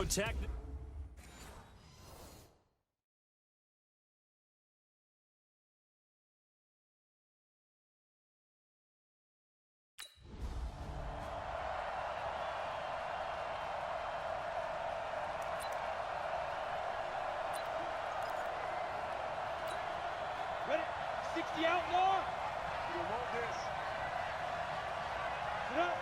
tech. Ready? 60 out more. You want this. Sit up.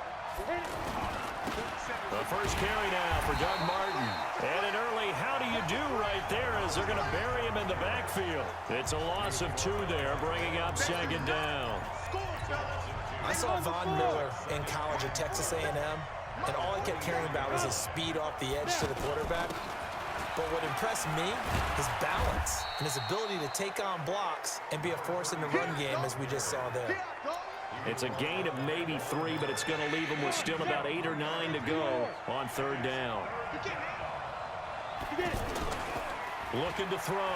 The first carry now for Doug Martin. And an early how do you do right there as they're going to bury him in the backfield. It's a loss of 2 there, bringing up second down. I saw Von Miller in college at Texas A&M, and all he kept caring about was his speed off the edge to the quarterback. But what impressed me, his balance and his ability to take on blocks and be a force in the run game, as we just saw there. It's a gain of maybe 3, but it's going to leave him with still about 8 or 9 to go on third down. Looking to throw.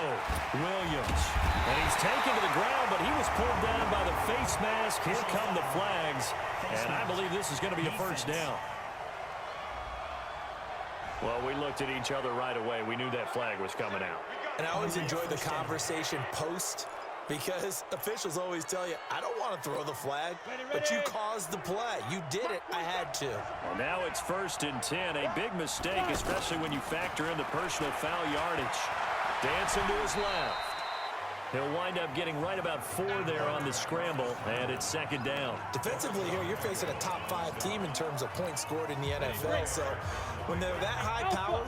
Williams. And he's taken to the ground, but he was pulled down by the face mask. Here come the flags. And I believe this is going to be a first down. Well, we looked at each other right away. We knew that flag was coming out. And I always enjoy the conversation post, because officials always tell you, I don't want to throw the flag, but you caused the play. You did it. I had to. Well, now it's 1st and 10. A big mistake, especially when you factor in the personal foul yardage. Dancing to his left. He'll wind up getting right about 4 there on the scramble, and it's second down. Defensively here, you're facing a top-5 team in terms of points scored in the NFL. So when they're that high-powered,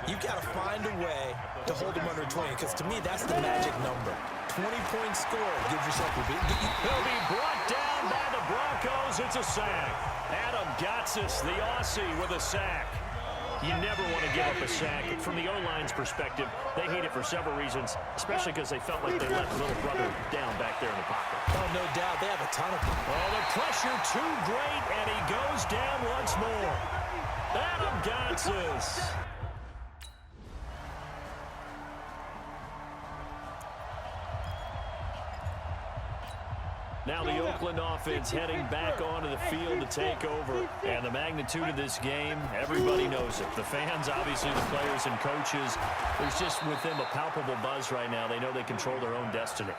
you've got to find a way to hold them under 20, because to me, that's the magic number. 20-point score gives yourself a beat. He'll be brought down by the Broncos. It's a sack. Adam Gotsis, the Aussie, with a sack. You never want to give up a sack. From the O-line's perspective, they hate it for several reasons, especially because they felt like they let little brother down back there in the pocket. Oh, no doubt. They have a ton of them. Oh, the pressure too great, and he goes down once more. Adam Gotsis. Now the Oakland offense heading back onto the field to take over. And the magnitude of this game, everybody knows it. The fans, obviously the players and coaches. There's just with them a palpable buzz right now. They know they control their own destiny.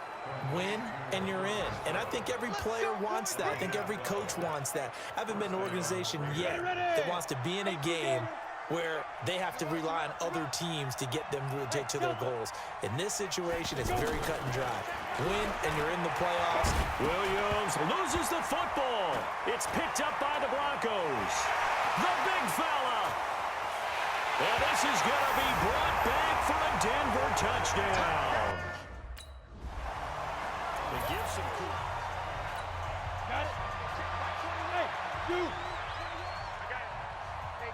Win, and you're in. And I think every player wants that. I think every coach wants that. I haven't been an organization yet that wants to be in a game where they have to rely on other teams to get them to take to their goals. In this situation, it's very cut and dry. Win, and you're in the playoffs. Williams loses the football. It's picked up by the Broncos. The big fella. And this is going to be brought back for a Denver touchdown. They give some cool. Got it. Check, Mike 21. Dude.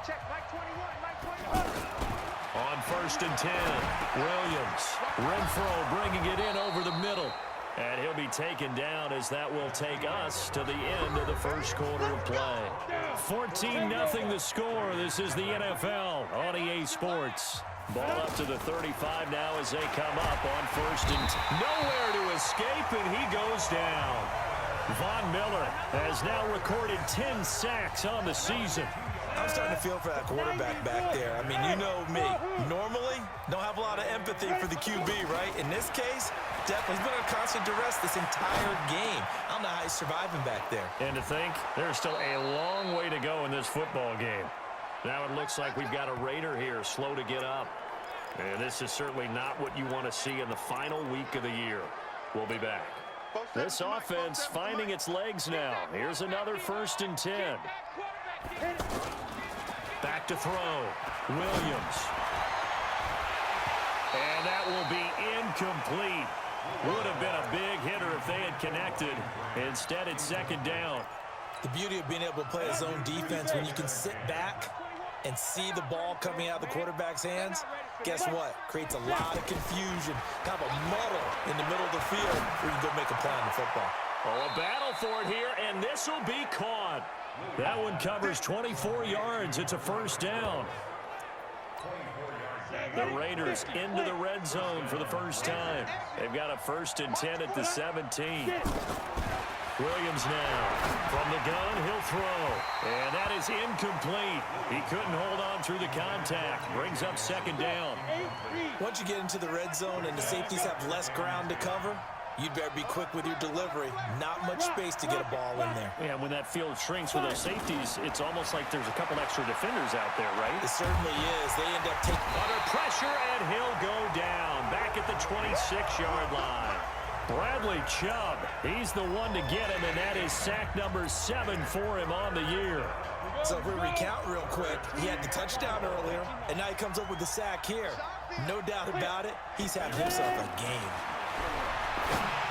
Check, Mike 21, Mike 21. On 1st and 10, Williams. Renfro bringing it in over the middle. And he'll be taken down as that will take us to the end of the first quarter of play. 14-0 the score. This is the NFL on EA Sports. Ball up to the 35 now as they come up on 1st and 10. Nowhere to escape, and he goes down. Von Miller has now recorded 10 sacks on the season. I'm starting to feel for that quarterback back there. I mean, you know me. Normally, don't have a lot of empathy for the QB, right? In this case, definitely, he's been under constant duress this entire game. I don't know how he's surviving back there. And to think, there's still a long way to go in this football game. Now it looks like we've got a Raider here, slow to get up. And this is certainly not what you want to see in the final week of the year. We'll be back. This offense finding its legs now. Here's another 1st and 10. Back to throw. Williams. And that will be incomplete. Would have been a big hitter if they had connected. Instead, it's second down. The beauty of being able to play a zone defense when you can sit back and see the ball coming out of the quarterback's hands, guess what? Creates a lot of confusion, kind of a muddle in the middle of the field where you can go make a play on the football. Oh, a battle for it here, and this will be caught. That one covers 24 yards. It's a first down. The Raiders into the red zone for the first time. They've got a 1st and 10 at the 17. Williams now. From the gun, he'll throw. And that is incomplete. He couldn't hold on through the contact. Brings up second down. Once you get into the red zone and the safeties have less ground to cover, you'd better be quick with your delivery. Not much space to get a ball in there. Yeah, when that field shrinks with those safeties, it's almost like there's a couple extra defenders out there, right? It certainly is. They end up taking under pressure, and he'll go down. Back at the 26-yard line. Bradley Chubb, he's the one to get him, and that is sack number 7 for him on the year. So if we recount real quick, he had the touchdown earlier, and now he comes up with the sack here. No doubt about it, he's had himself a game.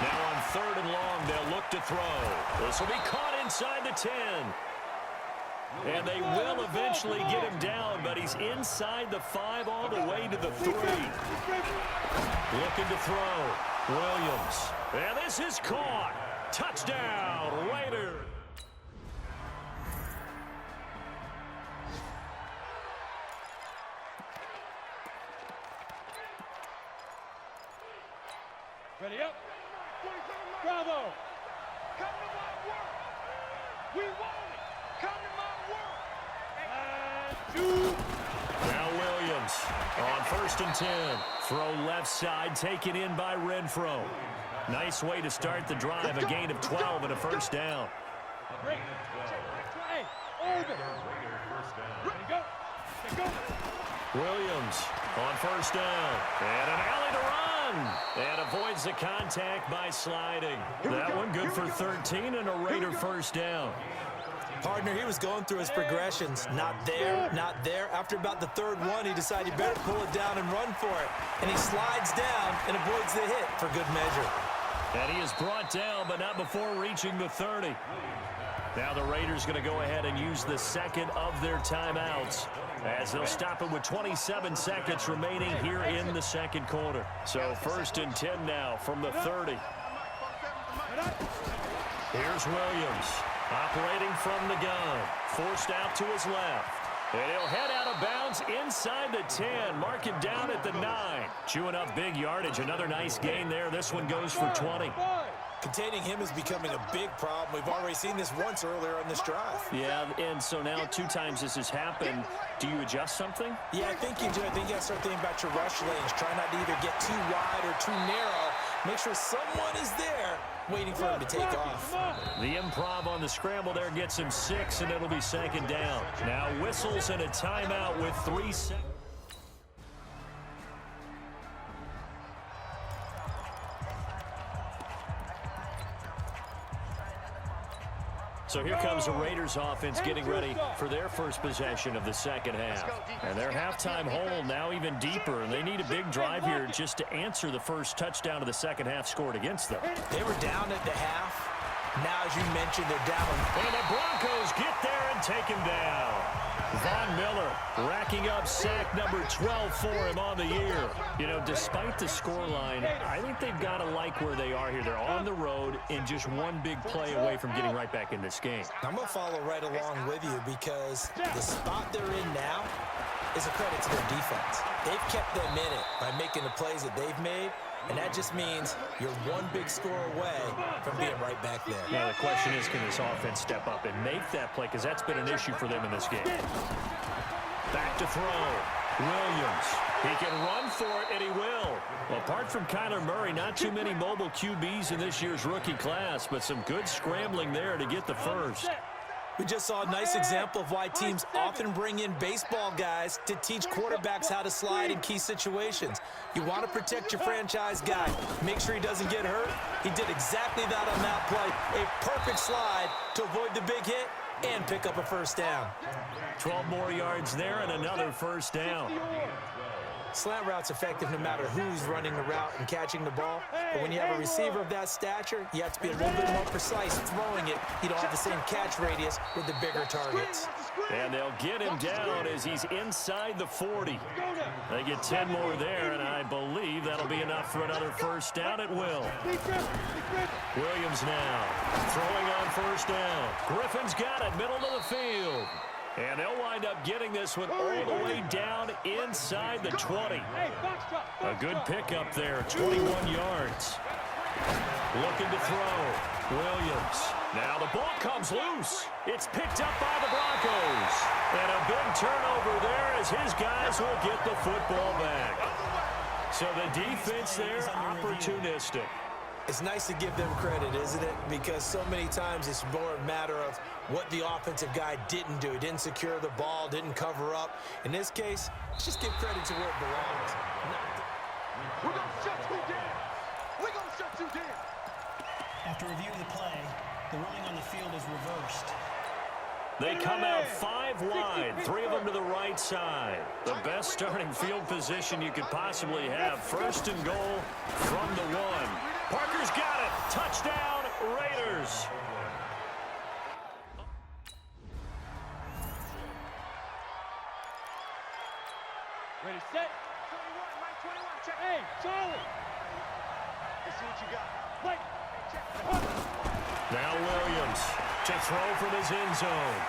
Now on 3rd and long, they'll look to throw. This will be caught inside the 10. And they will eventually get him down, but he's inside the 5 all the way to the 3. Looking to throw. Williams. And this is caught. Touchdown, Raiders. Ready up. Bravo. Come to my work. We want it. Come to my work. And 2. Now Williams on 1st and 10. Throw left side, taken in by Renfro. Nice way to start the drive. A gain of 12 and a first down. Great. Hey, over. Ready, go. Go. Williams on 1st down. And an alley to run. And avoids the contact by sliding. That one good for 13 and a Raider first down. Partner, he was going through his progressions. Not there, not there. After about the 3rd one, he decided he better pull it down and run for it. And he slides down and avoids the hit for good measure. And he is brought down, but not before reaching the 30. Now the Raiders going to go ahead and use the second of their timeouts, as they'll stop it with 27 seconds remaining here in the second quarter. So 1st and 10 now from the 30. Here's Williams. Operating from the gun. Forced out to his left. And he'll head out of bounds inside the 10. Mark him down at the 9. Chewing up big yardage. Another nice gain there. This one goes for 20. Containing him is becoming a big problem. We've already seen this once earlier on this drive. Yeah, and so now 2 times this has happened. Do you adjust something? Yeah, I think you do. I think you got to start thinking about your rush lanes. Try not to either get too wide or too narrow. Make sure someone is there waiting for him to take off. The improv on the scramble there gets him 6, and it'll be 2nd down. Now whistles and a timeout with 3 seconds. So here comes the Raiders offense getting ready for their first possession of the second half. And their halftime hole now even deeper, and they need a big drive here just to answer the first touchdown of the second half scored against them. They were down at the half. Now, as you mentioned, they're down. And the Broncos get there and take him down. Von Miller racking up sack number 12 for him on the year. You know, despite the scoreline, I think they've got to like where they are here. They're on the road and just one big play away from getting right back in this game. I'm going to follow right along with you because the spot they're in now is a credit to their defense. They've kept them in it by making the plays that they've made, and that just means you're one big score away from being right back there. Now, the question is, can this offense step up and make that play? Because that's been an issue for them in this game. Back to throw. Williams. He can run for it, and he will. Well, apart from Kyler Murray, not too many mobile QBs in this year's rookie class, but some good scrambling there to get the first. We just saw a nice example of why teams often bring in baseball guys to teach quarterbacks how to slide in key situations. You want to protect your franchise guy. Make sure he doesn't get hurt. He did exactly that on that play. A perfect slide to avoid the big hit and pick up a first down. 12 more yards there and another first down. Slant route's effective no matter who's running the route and catching the ball. But when you have a receiver of that stature, you have to be a little bit more precise throwing it. You don't have the same catch radius with the bigger targets. And they'll get him down as he's inside the 40. They get 10 more there, and I believe that'll be enough for another first down at will. Williams now throwing on first down. Griffin's got it, middle of the field. And they'll wind up getting this one all the way down inside the 20. A good pickup there, 21 yards. Looking to throw. Williams Now the ball comes loose. It's picked up by the Broncos. And a big turnover there as his guys will get the football back. So the defense there, opportunistic. It's nice to give them credit, isn't it? Because so many times it's more a matter of what the offensive guy didn't do. He didn't secure the ball, didn't cover up. In this case, let's just give credit to where it belongs. We're going to shut you down. We're going to shut you down. After reviewing the play, the ruling on the field is reversed. They come out 5 wide, 3 of them to the right side. The best starting field position you could possibly have. 1st and goal from the 1. Parker's got it. Touchdown, Raiders. Ready, set. 21, Mike 21, check. Hey, Charlie. Let's see what you got. Wait. Check. Now Williams to throw from his end zone.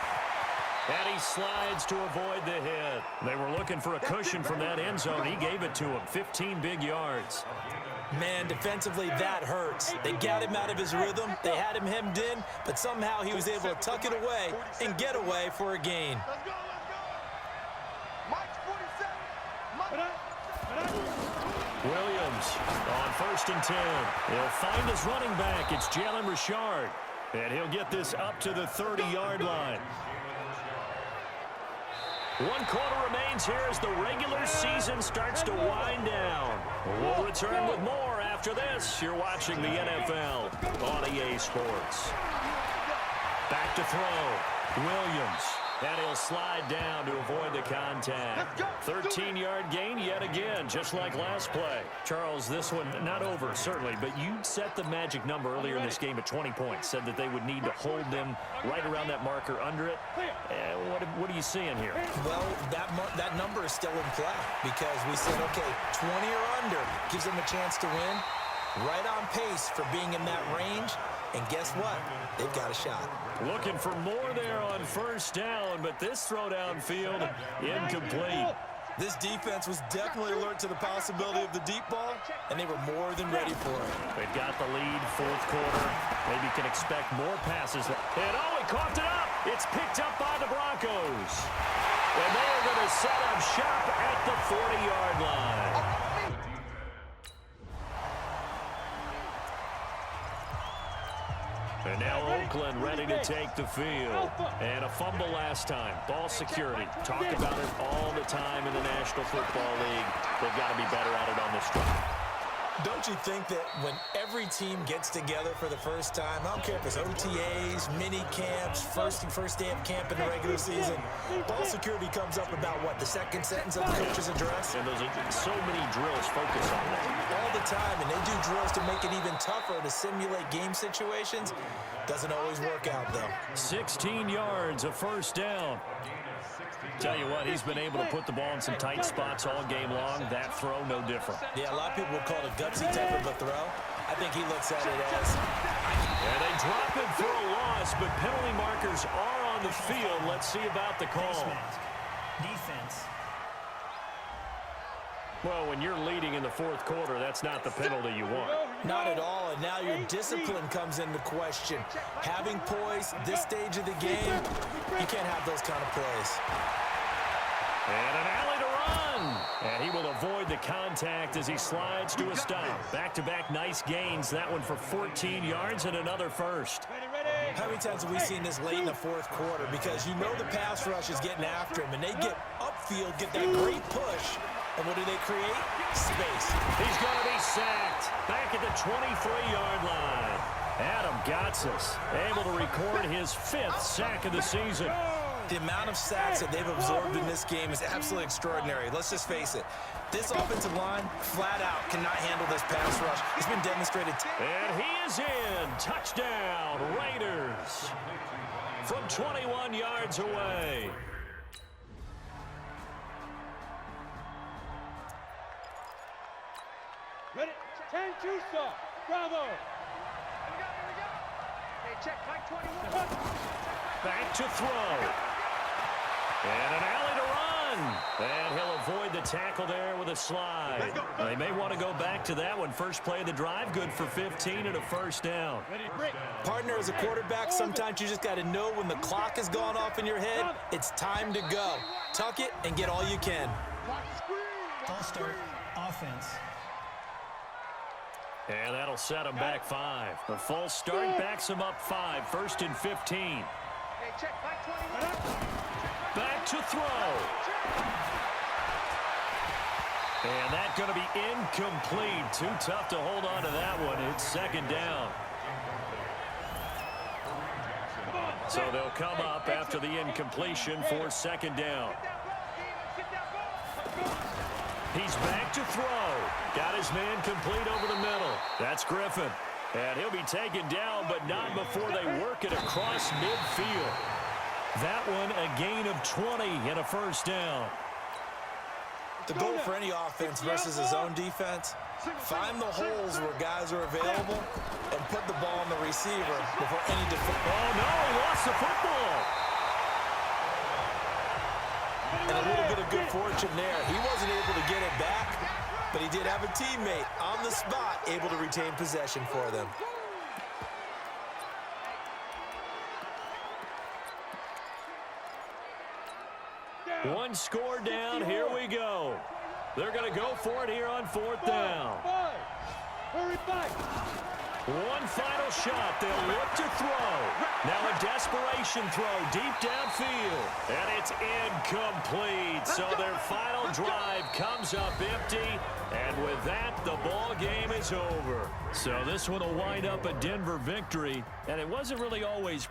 And he slides to avoid the hit. They were looking for a cushion from that end zone. He gave it to him. 15 big yards. Man, defensively, that hurts. They got him out of his rhythm. They had him hemmed in, but somehow he was able to tuck it away and get away for a gain. Let's go, let's go. Mike's 47. Williams on 1st and 10. He'll find his running back. It's Jalen Richard. And he'll get this up to the 30-yard line. 1 quarter remains here as the regular season starts to wind down. We'll return with more after this. You're watching the NFL on EA Sports. Back to throw. Williams. And he'll slide down to avoid the contact. 13-yard gain yet again, just like last play. Charles, this one not over, certainly, but you set the magic number earlier in this game at 20 points. Said that they would need to hold them right around that marker under it. What are you seeing here? Well, that number is still in play because we said, okay, 20 or under gives them a chance to win. Right on pace for being in that range. And guess what? They've got a shot. Looking for more there on 1st down, but this throw downfield incomplete. This defense was definitely alert to the possibility of the deep ball, and they were more than ready for it. They've got the lead, 4th quarter. Maybe can expect more passes. And he coughed it up. It's picked up by the Broncos. And they are going to set up shop at the 40-yard line. And now Oakland ready to take the field. And a fumble last time. Ball security. Talk about it all the time in the National Football League. They've got to be better at it on this drive. Don't you think that when every team gets together for the first time, I don't care if it's OTAs, mini camps, first day of camp in the regular season, ball security comes up about what, the 2nd sentence of the coach's address? And there's so many drills focus on that. All the time, and they do drills to make it even tougher to simulate game situations. Doesn't always work out, though. 16 yards, a 1st down. Tell you what, he's been able to put the ball in some tight spots all game long. That throw, no different. Yeah, a lot of people would call it a gutsy type of a throw. I think he looks at it as... And they drop it for a loss, but penalty markers are on the field. Let's see about the call. Defense. Well, when you're leading in the 4th quarter, that's not the penalty you want. Not at all, and now your discipline comes into question. Having poise this stage of the game, you can't have those kind of plays. And an alley to run. And he will avoid the contact as he slides to a stop. Back-to-back nice gains. That one for 14 yards and another 1st. How many times have we seen this late in the 4th quarter? Because you know the pass rush is getting after him, and they get upfield, get that great push. And what do they create? Space. He's going to be sacked back at the 23-yard line. Adam Gotsis able to record his 5th sack of the season. The amount of sacks that they've absorbed in this game is absolutely extraordinary. Let's just face it. This offensive line, flat out, cannot handle this pass rush. It's been demonstrated. And he is in. Touchdown, Raiders. From 21 yards away. Ready? 10-2, sir. Bravo. Here we go. Hey, check. Mike 21. Back to throw. And an alley to run. And he'll avoid the tackle there with a slide. They may want to go back to that one. First play of the drive, good for 15 and a first down. Partner, as a quarterback, sometimes you just got to know when the clock has gone off in your head, it's time to go. Tuck it and get all you can. False start, offense. And that'll set him back 5. The false start backs him up 5. First and 15. Back to throw. And that's going to be incomplete. Too tough to hold on to that one. It's second down. So they'll come up after the incompletion for second down. He's back to throw. Got his man complete over the middle. That's Griffin. And he'll be taken down, but not before they work it across midfield. That one a gain of 20 and a first down. The goal for any offense versus his own defense, find the holes where guys are available and put the ball on the receiver before any defense. Oh, no, he lost the football. And a little bit of good fortune there. He wasn't able to get it back, but he did have a teammate on the spot able to retain possession for them. One score down. Here we go. They're going to go for it here on 4th down. Hurry back. One final shot. They'll look to throw. Now a desperation throw deep downfield. And it's incomplete. So their final drive comes up empty. And with that, the ball game is over. So this one will wind up a Denver victory. And it wasn't really always